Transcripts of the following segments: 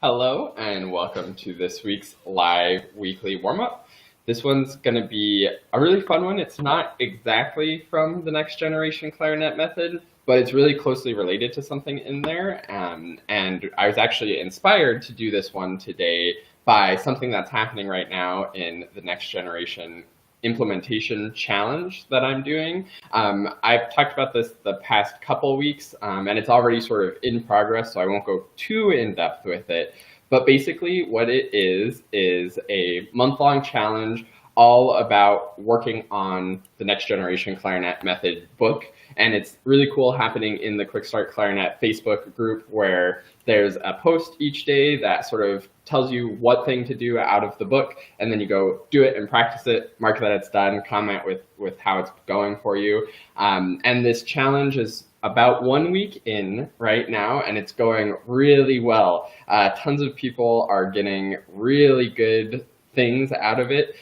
Hello and welcome to this week's live weekly warm-up. This one's going to be a really fun one. It's not exactly from the next generation clarinet method, but it's really closely related to something in there. And I was actually inspired to do this one today by something that's happening right now in the next generation implementation challenge that I'm doing. I've talked about this the past couple weeks, and it's already sort of in progress, so I won't go too in depth with it. But basically what it is a month-long challenge all about working on the next generation clarinet method book. And it's really cool happening in the Quick Start Clarinet Facebook group, where there's a post each day that sort of tells you what thing to do out of the book, and then you go do it and practice it, mark that it's done, comment with how it's going for you. And this challenge is about 1 week in right now, and it's going really well. Tons of people are getting really good things out of it.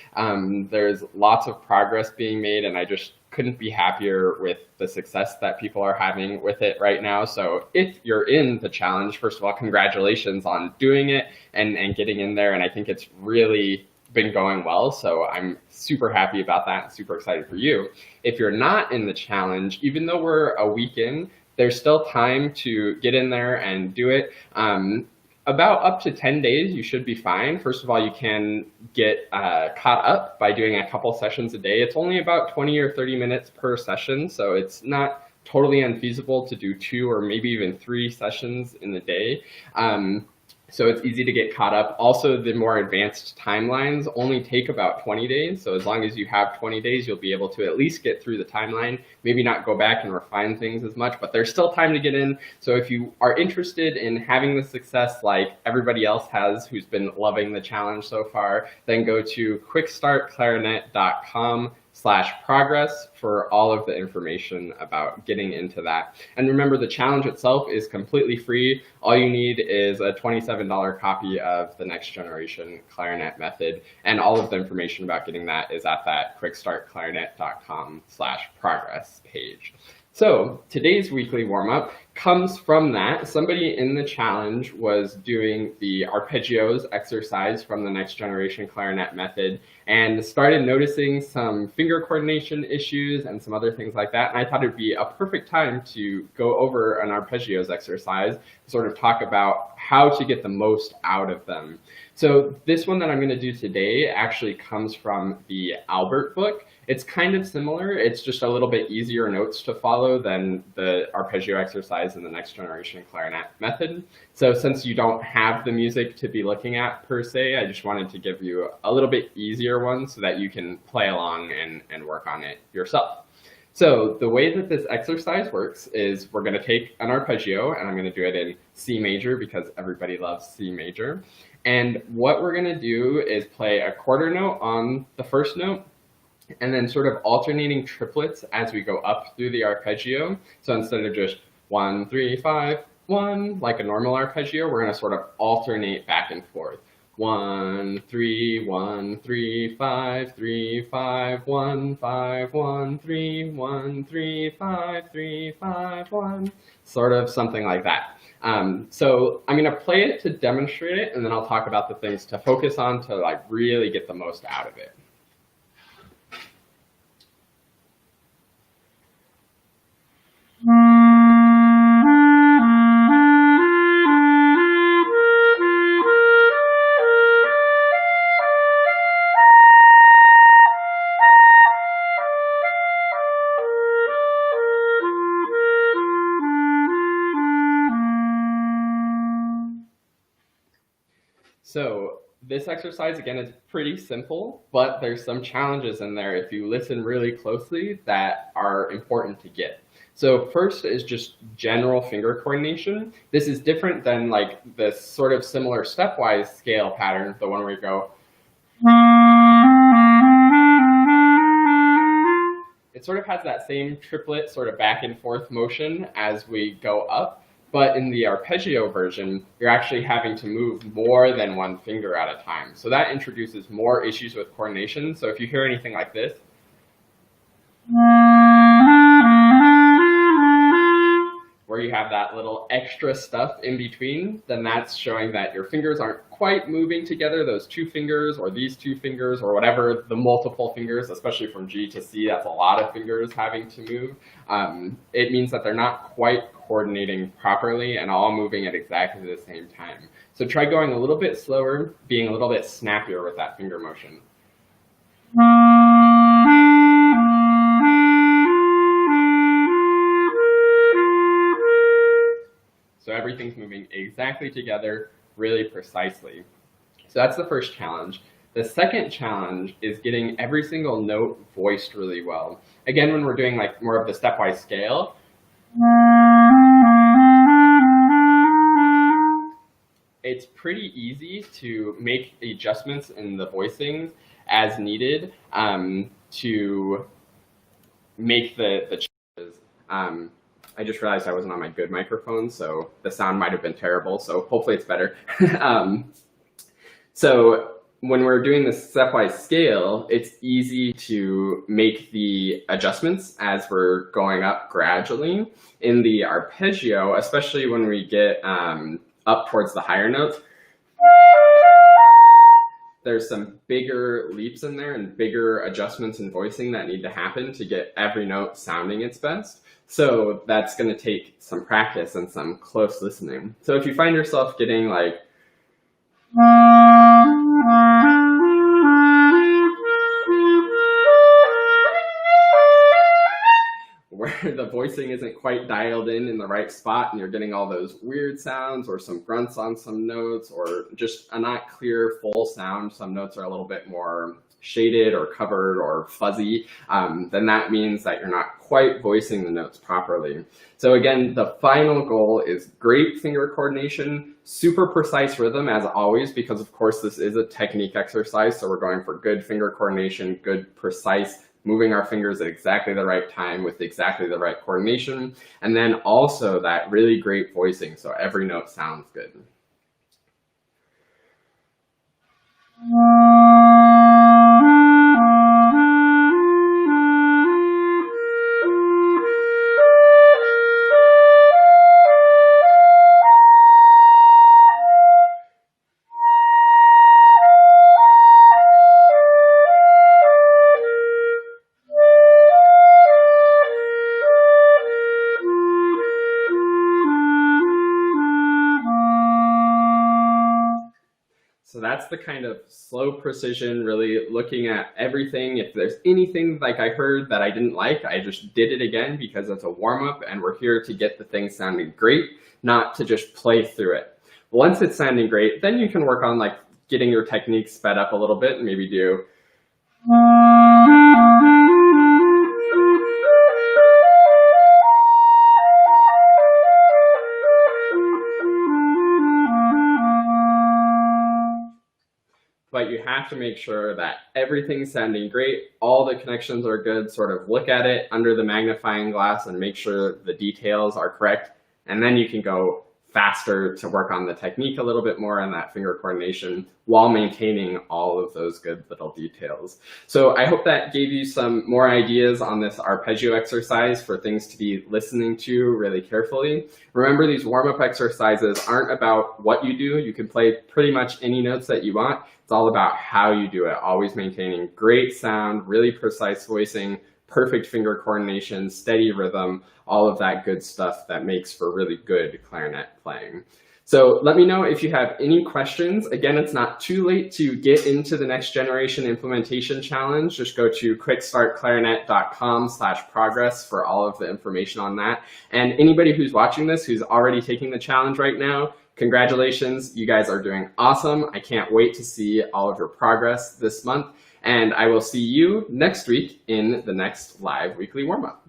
There's lots of progress being made, and I just couldn't be happier with the success that people are having with it right now. So if you're in the challenge, first of all, congratulations on doing it and getting in there. And I think it's really been going well. So I'm super happy about that and super excited for you. If you're not in the challenge, even though we're a week in, there's still time to get in there and do it. About up to 10 days, you should be fine. First of all, you can get caught up by doing a couple sessions a day. It's only about 20 or 30 minutes per session, so it's not totally unfeasible to do 2 or maybe even 3 sessions in the day. So it's easy to get caught up. Also, the more advanced timelines only take about 20 days. So as long as you have 20 days, you'll be able to at least get through the timeline, maybe not go back and refine things as much, but there's still time to get in. So if you are interested in having the success like everybody else has who's been loving the challenge so far, then go to quickstartclarinet.com/progress for all of the information about getting into that. And remember, the challenge itself is completely free. All you need is a $27 copy of the next generation clarinet method, and all of the information about getting that is at that quickstartclarinet.com/progress page. So today's weekly warm-up comes from that. Somebody in the challenge was doing the Arpeggios exercise from the next generation clarinet method and started noticing some finger coordination issues and some other things like that. And I thought it'd be a perfect time to go over an Arpeggios exercise, sort of talk about how to get the most out of them. So this one that I'm going to do today actually comes from the Albert book. It's kind of similar. It's just a little bit easier notes to follow than the arpeggio exercise in the next generation clarinet method. So since you don't have the music to be looking at per se, I just wanted to give you a little bit easier one so that you can play along and work on it yourself. So the way that this exercise works is we're going to take an arpeggio, and I'm going to do it in C major because everybody loves C major. And what we're going to do is play a quarter note on the first note, and then sort of alternating triplets as we go up through the arpeggio. So instead of just 1, 3, 5, 1, like a normal arpeggio, we're going to sort of alternate back and forth. 1, 3, 1, 3, 5, 3, 5, 1, 5, 1, 3, 1, 3, 5, 3, 5, 1, sort of something like that. So I'm going to play it to demonstrate it, and then I'll talk about the things to focus on to like really get the most out of it. So this exercise, again, is pretty simple, but there's some challenges in there if you listen really closely that are important to get. So first is just general finger coordination. This is different than like the sort of similar stepwise scale pattern, the one where you go. It sort of has that same triplet sort of back and forth motion as we go up. But in the arpeggio version, you're actually having to move more than one finger at a time. So that introduces more issues with coordination. So if you hear anything like this, extra stuff in between, then that's showing that your fingers aren't quite moving together, those two fingers or these two fingers or whatever, the multiple fingers, especially from G to C, that's a lot of fingers having to move. It means that they're not quite coordinating properly and all moving at exactly the same time. So try going a little bit slower, being a little bit snappier with that finger motion. So everything's moving exactly together, really precisely. So that's the first challenge. The second challenge is getting every single note voiced really well. Again, when we're doing like more of the stepwise scale, it's pretty easy to make adjustments in the voicings as needed to make the changes. I just realized I wasn't on my good microphone, so the sound might have been terrible, so hopefully it's better. So when we're doing the stepwise scale, it's easy to make the adjustments as we're going up gradually. In the arpeggio, especially when we get up towards the higher notes, there's some bigger leaps in there and bigger adjustments in voicing that need to happen to get every note sounding its best. So that's going to take some practice and some close listening. So if you find yourself getting like where the voicing isn't quite dialed in the right spot and you're getting all those weird sounds or some grunts on some notes or just a not clear full sound, some notes are a little bit more shaded or covered or fuzzy, then that means that you're not quite voicing the notes properly. So again, the final goal is great finger coordination, super precise rhythm as always, because of course this is a technique exercise, so we're going for good finger coordination, good precise, moving our fingers at exactly the right time with exactly the right coordination, and then also that really great voicing, so every note sounds good. So that's the kind of slow precision, really looking at everything. If there's anything like I heard that I didn't like, I just did it again because it's a warm-up and we're here to get the thing sounding great, not to just play through it. Once it's sounding great, then you can work on like getting your technique sped up a little bit and maybe do but you have to make sure that everything's sounding great, all the connections are good, sort of look at it under the magnifying glass and make sure the details are correct, and then you can go faster to work on the technique a little bit more and that finger coordination while maintaining all of those good little details. So I hope that gave you some more ideas on this arpeggio exercise for things to be listening to really carefully. Remember, these warm-up exercises aren't about what you do. You can play pretty much any notes that you want. It's all about how you do it, always maintaining great sound, really precise voicing, perfect finger coordination, steady rhythm, all of that good stuff that makes for really good clarinet playing. So let me know if you have any questions. Again, it's not too late to get into the Next Generation Implementation Challenge. Just go to quickstartclarinet.com/progress for all of the information on that. And anybody who's watching this who's already taking the challenge right now, congratulations, you guys are doing awesome. I can't wait to see all of your progress this month. And I will see you next week in the next live weekly warm-up.